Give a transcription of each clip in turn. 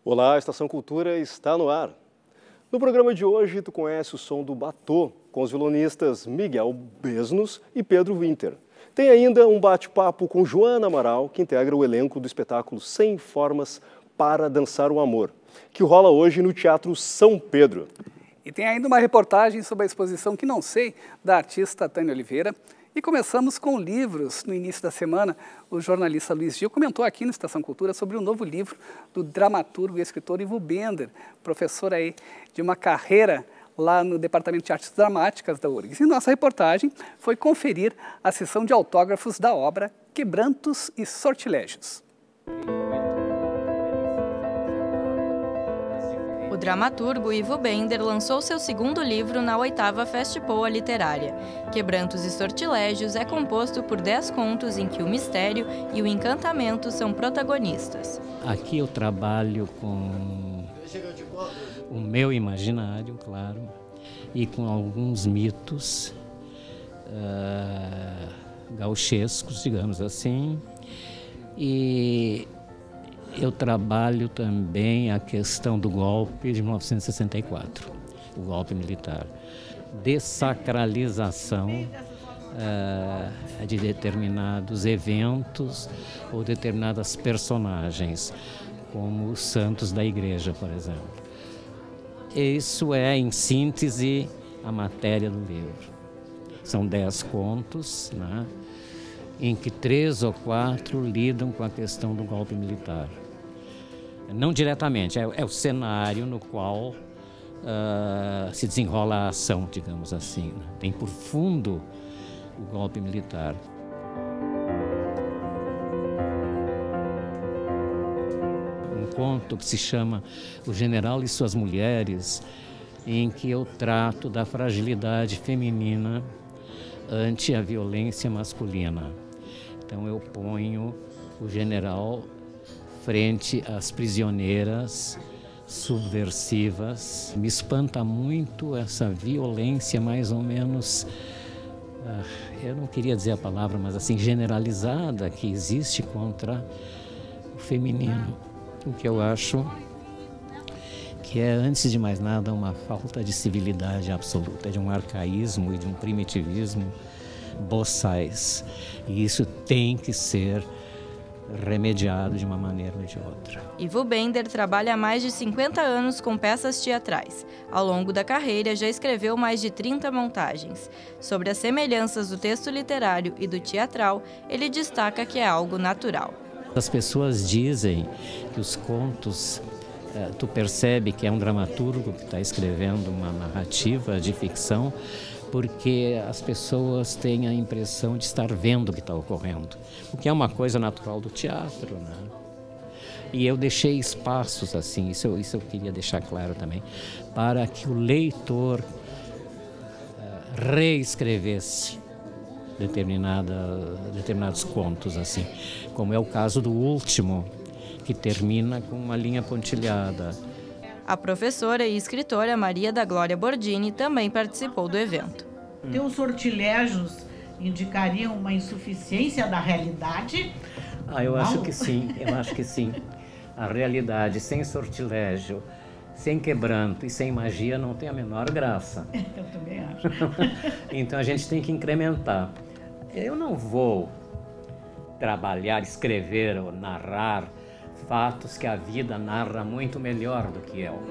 Olá, a Estação Cultura está no ar. No programa de hoje, tu conhece o som do Batô, com os violonistas Miguel Besnos e Pedro Winter. Tem ainda um bate-papo com Joana Amaral, que integra o elenco do espetáculo 100 Formas para Dançar o Amor, que rola hoje no Teatro São Pedro. E tem ainda uma reportagem sobre a exposição Que Não Sei, da artista Tânia Oliveira. E começamos com livros. No início da semana, o jornalista Luiz Gil comentou aqui no Estação Cultura sobre o novo livro do dramaturgo e escritor Ivo Bender, professor aí de uma carreira lá no Departamento de Artes Dramáticas da URGS. E nossa reportagem foi conferir a sessão de autógrafos da obra Quebrantos e Sortilégios. O dramaturgo Ivo Bender lançou seu segundo livro na 8ª Festipoa Literária. Quebrantos e Sortilégios é composto por 10 contos em que o mistério e o encantamento são protagonistas. Aqui eu trabalho com o meu imaginário, claro, e com alguns mitos gauchescos, digamos assim, e eu trabalho também a questão do golpe de 1964, o golpe militar. Dessacralização de determinados eventos ou determinadas personagens, como os santos da igreja, por exemplo. Isso é, em síntese, a matéria do livro. São 10 contos, né, em que 3 ou 4 lidam com a questão do golpe militar. Não diretamente, é o cenário no qual se desenrola a ação, digamos assim. Né? Tem por fundo o golpe militar. Um conto que se chama O General e Suas Mulheres, em que eu trato da fragilidade feminina ante a violência masculina. Então eu ponho o general frente às prisioneiras subversivas. Me espanta muito essa violência mais ou menos, eu não queria dizer a palavra, mas assim, generalizada que existe contra o feminino. O que eu acho que é, antes de mais nada, uma falta de civilidade absoluta, de um arcaísmo e de um primitivismo boçais. E isso tem que ser remediado de uma maneira ou de outra. Ivo Bender trabalha há mais de 50 anos com peças teatrais. Ao longo da carreira, já escreveu mais de 30 montagens. Sobre as semelhanças do texto literário e do teatral, ele destaca que é algo natural. As pessoas dizem que os contos, tu percebe que é um dramaturgo que está escrevendo uma narrativa de ficção, porque as pessoas têm a impressão de estar vendo o que está ocorrendo, o que é uma coisa natural do teatro, né? E eu deixei espaços assim, isso eu queria deixar claro também, para que o leitor reescrevesse determinados contos, assim, como é o caso do último, que termina com uma linha pontilhada. A professora e escritora Maria da Glória Bordini também participou do evento. Teus sortilégios indicariam uma insuficiência da realidade? Eu acho que sim, A realidade sem sortilégio, sem quebranto e sem magia não tem a menor graça. Eu também acho. Então a gente tem que incrementar. Eu não vou trabalhar, escrever ou narrar fatos que a vida narra muito melhor do que eu.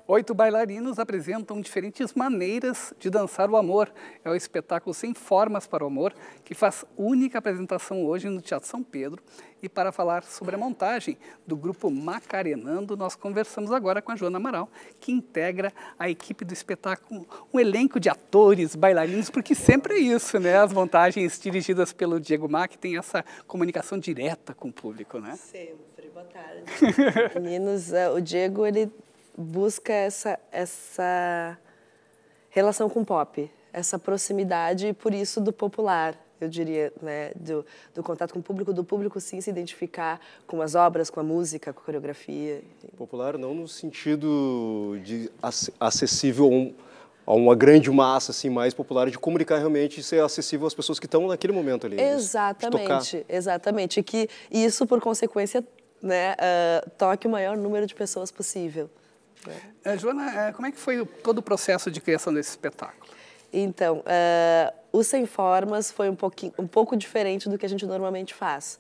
8 bailarinos apresentam diferentes maneiras de dançar o amor. É o espetáculo 100 Formas para o Amor, que faz única apresentação hoje no Teatro São Pedro. E para falar sobre a montagem do grupo Macarenando, nós conversamos agora com a Joana Amaral, que integra a equipe do espetáculo, um elenco de atores, bailarinos, porque sempre é isso, né? As montagens dirigidas pelo Diego Mac têm essa comunicação direta com o público, né? Sempre, boa tarde. Meninos, o Diego, ele busca essa relação com o pop, essa proximidade, e por isso do popular, eu diria, né, do contato com o público, do público sim se identificar com as obras, com a música, com a coreografia. Enfim. Popular não no sentido de acessível uma grande massa assim, mais popular, de comunicar realmente e ser acessível às pessoas que estão naquele momento ali. Exatamente, exatamente. E que isso, por consequência, né, toque o maior número de pessoas possível. Joana, como é que foi todo o processo de criação desse espetáculo? Então, o Sem Formas foi um pouco diferente do que a gente normalmente faz.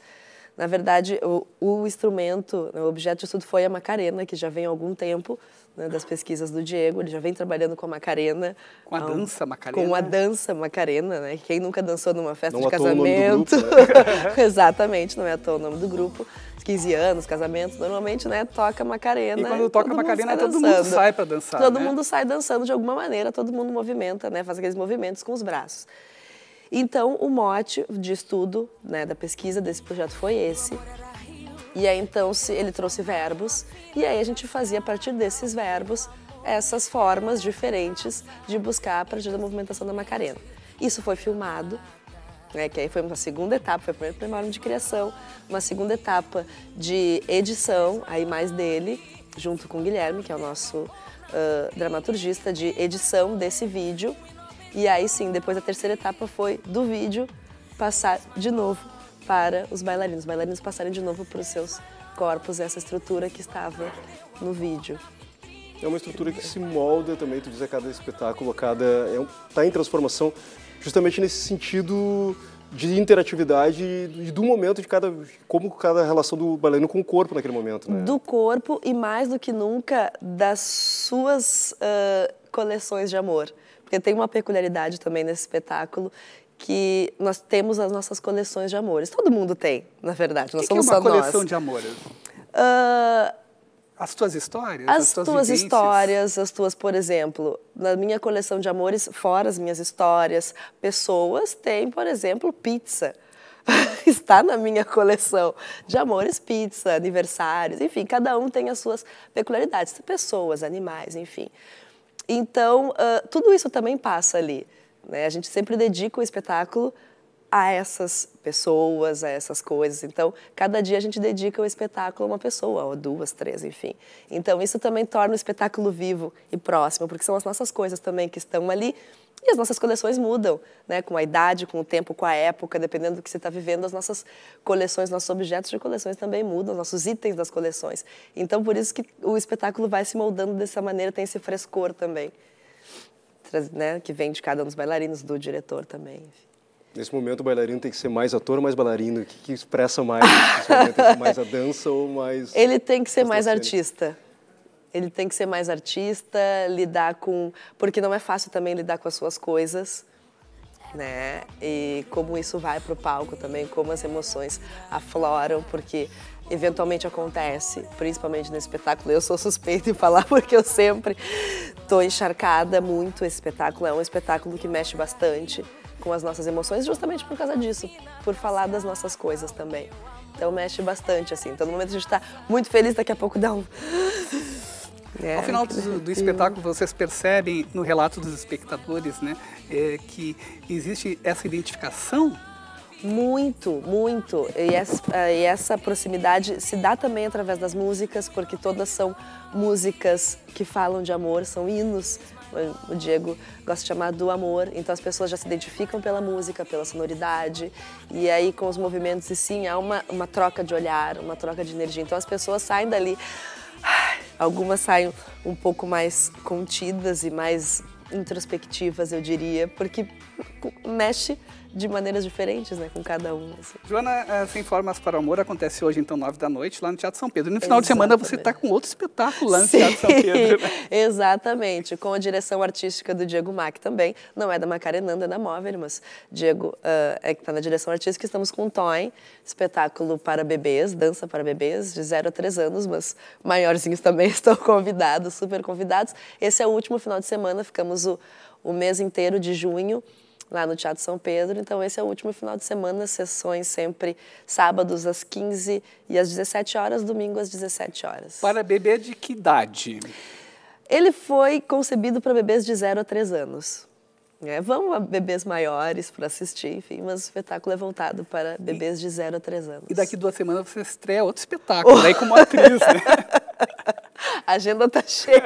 Na verdade, o instrumento, o objeto de estudo foi a Macarena, que já vem há algum tempo, né, das pesquisas do Diego. Ele já vem trabalhando com a Macarena. Com a dança Macarena. Com a dança Macarena, né? Quem nunca dançou numa festa não de casamento. O nome do grupo, né? Exatamente, não é à toa o nome do grupo. 15 anos, casamentos, normalmente, né, toca Macarena. E quando toca Macarena, todo mundo sai para dançar, Todo né? mundo sai dançando de alguma maneira, todo mundo movimenta, né, faz aqueles movimentos com os braços. Então, o mote de estudo, né, da pesquisa desse projeto foi esse. E aí, então, ele trouxe verbos, e aí a gente fazia, a partir desses verbos, essas formas diferentes de buscar a partir da movimentação da Macarena. Isso foi filmado, né, que aí foi uma segunda etapa, foi a primeira hora de criação, uma segunda etapa de edição, aí mais dele, junto com o Guilherme, que é o nosso dramaturgista, de edição desse vídeo. E aí sim, depois a terceira etapa foi do vídeo passar de novo para os bailarinos passarem de novo para os seus corpos essa estrutura que estava no vídeo. É uma estrutura que se molda também, tu diz, a cada espetáculo, está em transformação, justamente nesse sentido de interatividade e do momento de como cada relação do bailarino com o corpo naquele momento, né? Do corpo e mais do que nunca das suas coleções de amor. Porque tem uma peculiaridade também nesse espetáculo, que nós temos as nossas coleções de amores. Todo mundo tem, na verdade. Nós somos só nós. O que é uma coleção de amores? As tuas histórias? As tuas histórias, as tuas, por exemplo, na minha coleção de amores, fora as minhas histórias, pessoas têm, por exemplo, pizza. Está na minha coleção de amores, pizza, aniversários, enfim, cada um tem as suas peculiaridades. Pessoas, animais, enfim. Então, tudo isso também passa ali, né? A gente sempre dedica o espetáculo a essas pessoas, a essas coisas. Então, cada dia a gente dedica o espetáculo a uma pessoa, ou 2, 3, enfim. Então, isso também torna o espetáculo vivo e próximo, porque são as nossas coisas também que estão ali. E as nossas coleções mudam, né? Com a idade, com o tempo, com a época, dependendo do que você está vivendo, as nossas coleções, nossos objetos de coleções também mudam, os nossos itens das coleções. Então, por isso que o espetáculo vai se moldando dessa maneira, tem esse frescor também, né? Que vem de cada um dos bailarinos, do diretor também. Enfim. Nesse momento, o bailarino tem que ser mais ator ou mais bailarino? O que expressa mais? Nesse momento, tem que ser mais a dança ou mais... Ele tem que ser mais artista. Ele tem que ser mais artista, lidar com... Porque não é fácil também lidar com as suas coisas, né? E como isso vai para o palco também, como as emoções afloram, porque eventualmente acontece, principalmente nesse espetáculo. Eu sou suspeita em falar porque eu sempre estou encharcada muito. Esse espetáculo é um espetáculo que mexe bastante com as nossas emoções, justamente por causa disso, por falar das nossas coisas também. Então mexe bastante, assim. Então no momento a gente está muito feliz, daqui a pouco dá um... Ao final do espetáculo, vocês percebem no relato dos espectadores, né, que existe essa identificação? Muito, muito. E essa proximidade se dá também através das músicas, porque todas são músicas que falam de amor, são hinos. O Diego gosta de chamar do amor, então as pessoas já se identificam pela música, pela sonoridade, e aí com os movimentos, e sim, há uma troca de olhar, uma troca de energia. Então as pessoas saem dali... Algumas saem um pouco mais contidas e mais introspectivas, eu diria, porque mexe de maneiras diferentes, né, com cada um. Assim. Joana, Sem Formas para o Amor acontece hoje, então, 9 da noite, lá no Teatro São Pedro. E no final de semana você está com outro espetáculo lá no Teatro São Pedro. Né? Exatamente, com a direção artística do Diego Mack também. Não é da Macarenanda, é da Mover, mas Diego é que está na direção artística. Estamos com o Toy, espetáculo para bebês, dança para bebês, de 0 a 3 anos, mas maiorzinhos também estão convidados, super convidados. Esse é o último final de semana, ficamos o mês inteiro de junho, lá no Teatro São Pedro. Então, esse é o último final de semana, sessões sempre sábados às 15 e às 17 horas, domingo às 17 horas. Para bebê de que idade? Ele foi concebido para bebês de 0 a 3 anos. Vão a bebês maiores para assistir, enfim, mas o espetáculo é voltado para bebês de 0 a 3 anos. E daqui 2 semanas você estreia outro espetáculo, daí como atriz, né? A agenda tá cheia.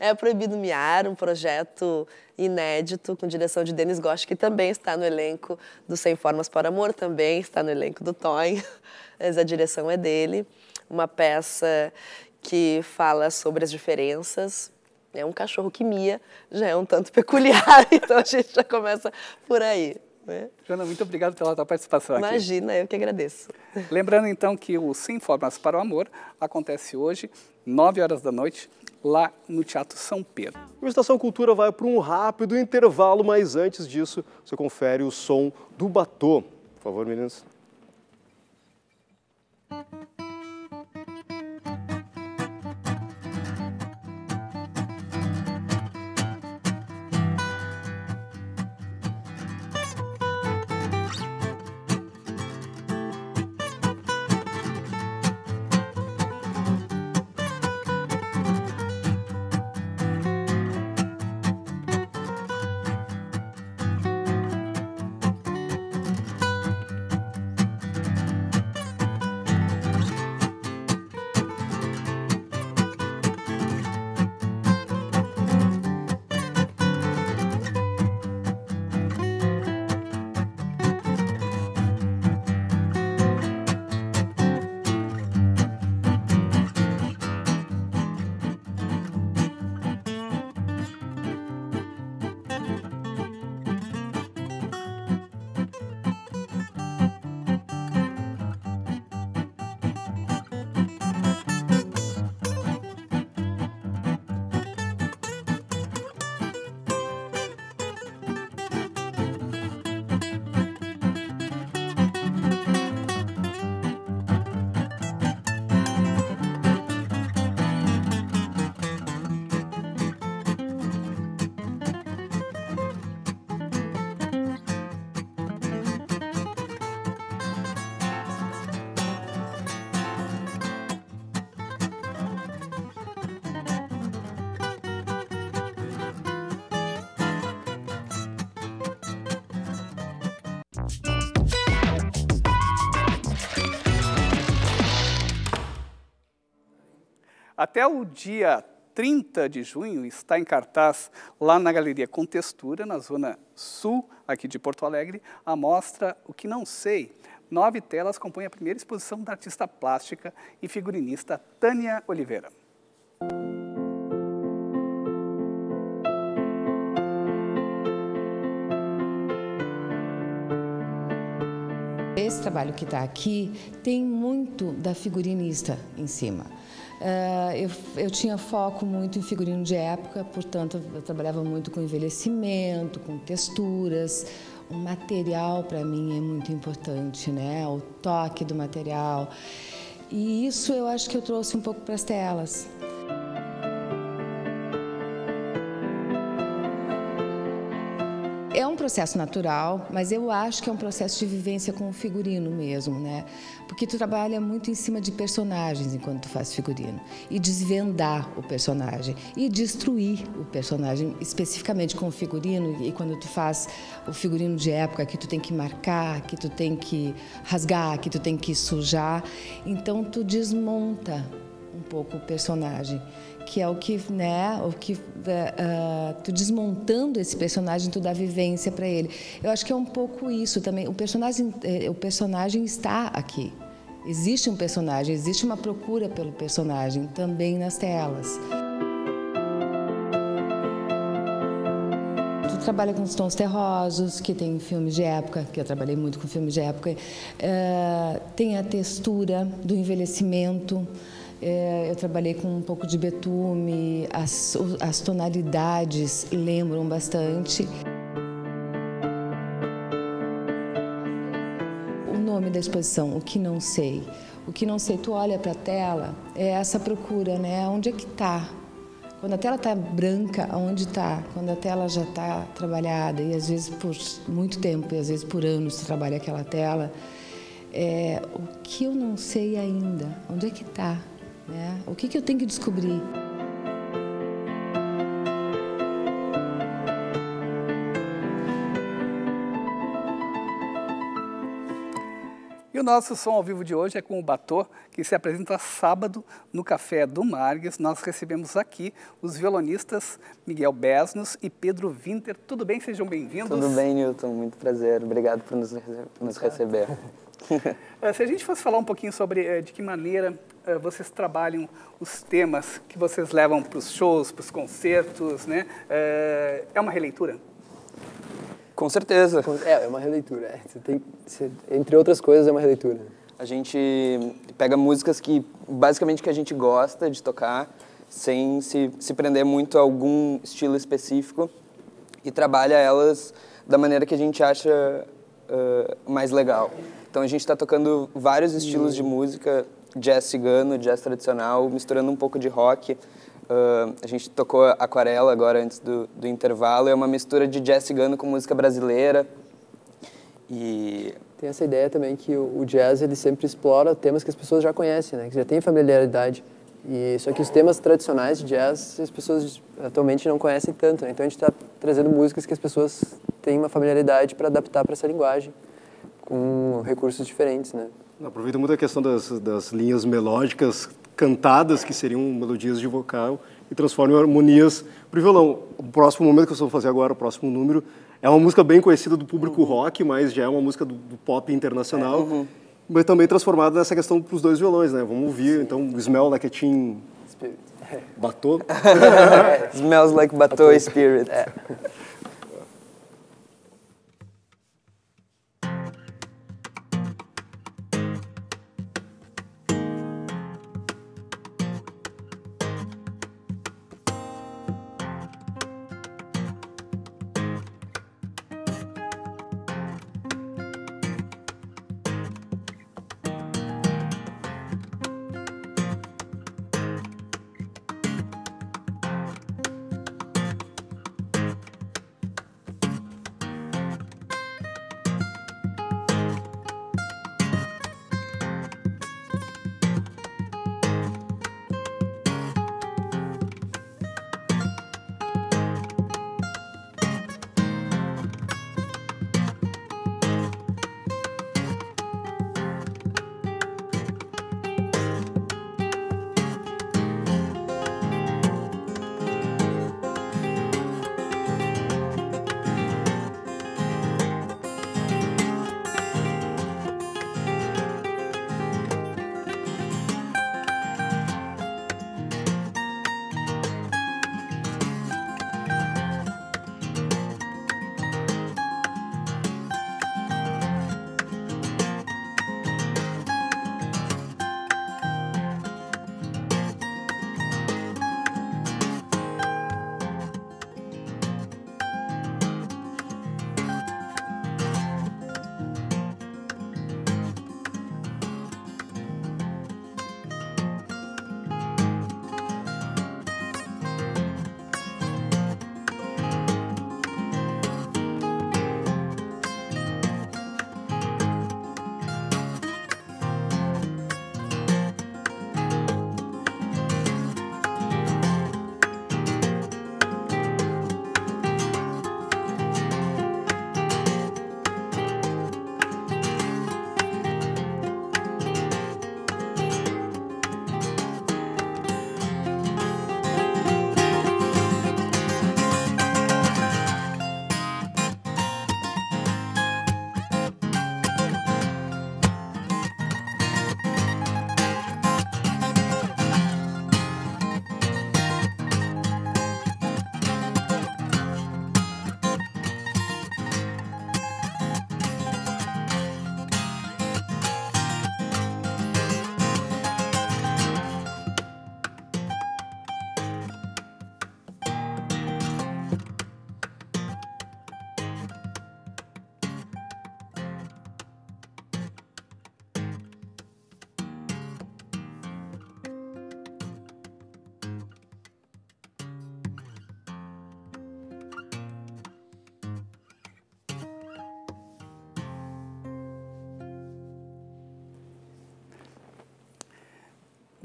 É Proibido Miar, um projeto inédito com direção de Denis Gosch, que também está no elenco do Sem Formas para o Amor, também está no elenco do Toy, mas a direção é dele. Uma peça que fala sobre as diferenças. É um cachorro que mia, já é um tanto peculiar, então a gente já começa por aí. Né? Joana, muito obrigado pela tua participação aqui. Imagina, eu que agradeço. Lembrando então que o Sem Formas para o Amor acontece hoje, 9 horas da noite, lá no Teatro São Pedro. O Estação Cultura vai para um rápido intervalo, mas antes disso, você confere o som do Batô. Por favor, meninas. Até o dia 30 de junho está em cartaz lá na Galeria Com Textura, na zona sul aqui de Porto Alegre, a mostra O Que Não Sei. 9 telas compõem a primeira exposição da artista plástica e figurinista Tânia Oliveira. Esse trabalho que está aqui tem muito da figurinista em cima. Eu tinha foco muito em figurino de época, portanto, eu trabalhava muito com envelhecimento, com texturas. O material, para mim, é muito importante, né? O toque do material. E isso eu acho que eu trouxe um pouco para as telas. É um processo natural, mas eu acho que é um processo de vivência com o figurino mesmo, né? Porque tu trabalha muito em cima de personagens enquanto tu faz figurino. E desvendar o personagem. E destruir o personagem, especificamente com o figurino. E quando tu faz o figurino de época, que tu tem que marcar, que tu tem que rasgar, que tu tem que sujar. Então tu desmonta um pouco o personagem. Que é o que, né, tu desmontando esse personagem, tu dá vivência para ele. Eu acho que é um pouco isso também. O personagem está aqui. Existe um personagem, existe uma procura pelo personagem também nas telas. Tu trabalha com os tons terrosos, que tem filmes de época, que eu trabalhei muito com filmes de época. Tem a textura do envelhecimento. Eu trabalhei com um pouco de betume, as tonalidades lembram bastante. O nome da exposição, O Que Não Sei. O que não sei, tu olha para a tela, é essa procura, né? Onde é que está? Quando a tela está branca, aonde está? Quando a tela já está trabalhada, e às vezes por muito tempo, e às vezes por anos tu trabalha aquela tela, o que eu não sei ainda? Onde é que está? Né? O que eu tenho que descobrir? E o nosso som ao vivo de hoje é com o Batô, que se apresenta sábado no Café do Margues. Nós recebemos aqui os violonistas Miguel Besnos e Pedro Winter. Tudo bem? Sejam bem-vindos. Tudo bem, Newton. Muito prazer. Obrigado por nos receber. Se a gente fosse falar um pouquinho sobre de que maneira vocês trabalham os temas que vocês levam para os shows, para os concertos, né? É uma releitura? Com certeza. É uma releitura. Entre outras coisas, é uma releitura. A gente pega músicas que, basicamente, que a gente gosta de tocar, sem se prender muito a algum estilo específico, e trabalha elas da maneira que a gente acha mais legal. Então, a gente está tocando vários estilos de música, jazz cigano, jazz tradicional, misturando um pouco de rock. A gente tocou Aquarela agora antes do intervalo, é uma mistura de jazz cigano com música brasileira. E tem essa ideia também que o jazz ele sempre explora temas que as pessoas já conhecem, né? Que já têm familiaridade. Só que os temas tradicionais de jazz as pessoas atualmente não conhecem tanto, né? Então a gente está trazendo músicas que as pessoas têm uma familiaridade para adaptar para essa linguagem, com recursos diferentes, né? Aproveita muito a questão das linhas melódicas cantadas, que seriam melodias de vocal, e transformam em harmonias para o violão. O próximo momento que eu vou fazer agora, o próximo número, é uma música bem conhecida do público rock, mas já é uma música do pop internacional, mas também transformada nessa questão para os dois violões, né? Vamos ouvir, então, Smell Like a Teen Spirit. Batô? Smells Like Batô Spirit.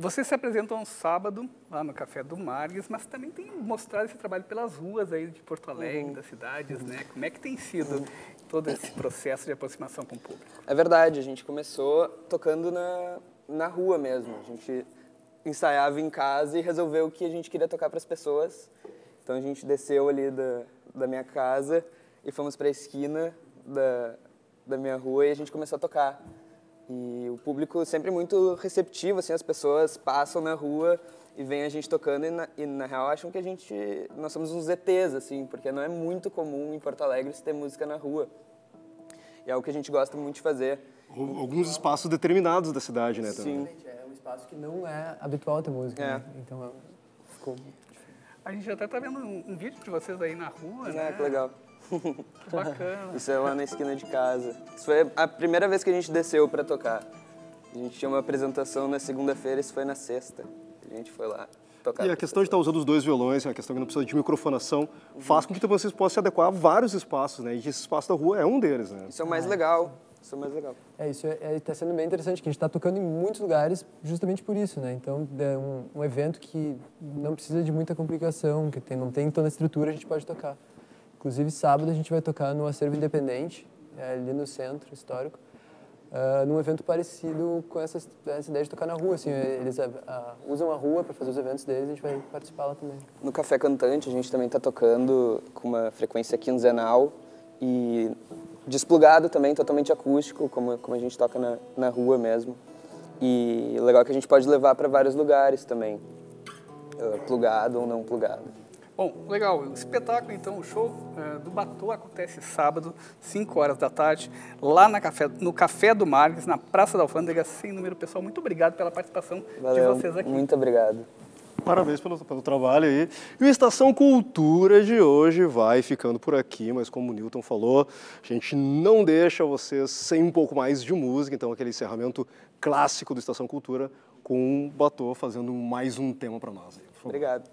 Vocês se apresentam sábado lá no Café do Margues, mas também tem mostrado esse trabalho pelas ruas aí de Porto Alegre, das cidades, né? Como é que tem sido todo esse processo de aproximação com o público? É verdade, a gente começou tocando na rua mesmo. A gente ensaiava em casa e resolveu o que a gente queria tocar para as pessoas. Então a gente desceu ali da minha casa e fomos para a esquina da minha rua e a gente começou a tocar. E o público sempre muito receptivo, assim, as pessoas passam na rua e veem a gente tocando e na real acham que nós somos uns ETs, assim, porque não é muito comum em Porto Alegre se ter música na rua. E é algo que a gente gosta muito de fazer. Alguns espaços determinados da cidade, né? Sim. É um espaço que não é habitual ter música, né? Então ficou... A gente até tá vendo um vídeo de vocês aí na rua, né? Que legal. Que bacana. Isso é lá na esquina de casa. Isso foi a primeira vez que a gente desceu para tocar. A gente tinha uma apresentação na segunda-feira, isso foi na sexta. A gente foi lá tocar. E a questão de estar usando os dois violões, a questão que não precisa de microfonação, faz com que vocês possam se adequar a vários espaços, né? E esse espaço da rua é um deles, né? Isso é o mais legal. Isso é o mais legal. Isso está sendo bem interessante, que a gente está tocando em muitos lugares justamente por isso, né? Então, é um evento que não precisa de muita complicação, que não tem toda a estrutura, a gente pode tocar. Inclusive, sábado a gente vai tocar no Acervo Independente, ali no centro histórico, num evento parecido com essa ideia de tocar na rua. Assim, eles usam a rua para fazer os eventos deles e a gente vai participar lá também. No Café Cantante, a gente também está tocando com uma frequência quinzenal e desplugado também, totalmente acústico, como a gente toca na rua mesmo. E o legal é que a gente pode levar para vários lugares também, plugado ou não plugado. Bom, legal. O espetáculo, então, o show do Batô acontece sábado, 5 horas da tarde, lá no Café do Marques, na Praça da Alfândega, sem número. Pessoal, muito obrigado pela participação de vocês aqui. Muito obrigado. Parabéns pelo trabalho aí. E o Estação Cultura de hoje vai ficando por aqui, mas como o Newton falou, a gente não deixa vocês sem um pouco mais de música, então aquele encerramento clássico do Estação Cultura com o Batô fazendo mais um tema para nós. Obrigado.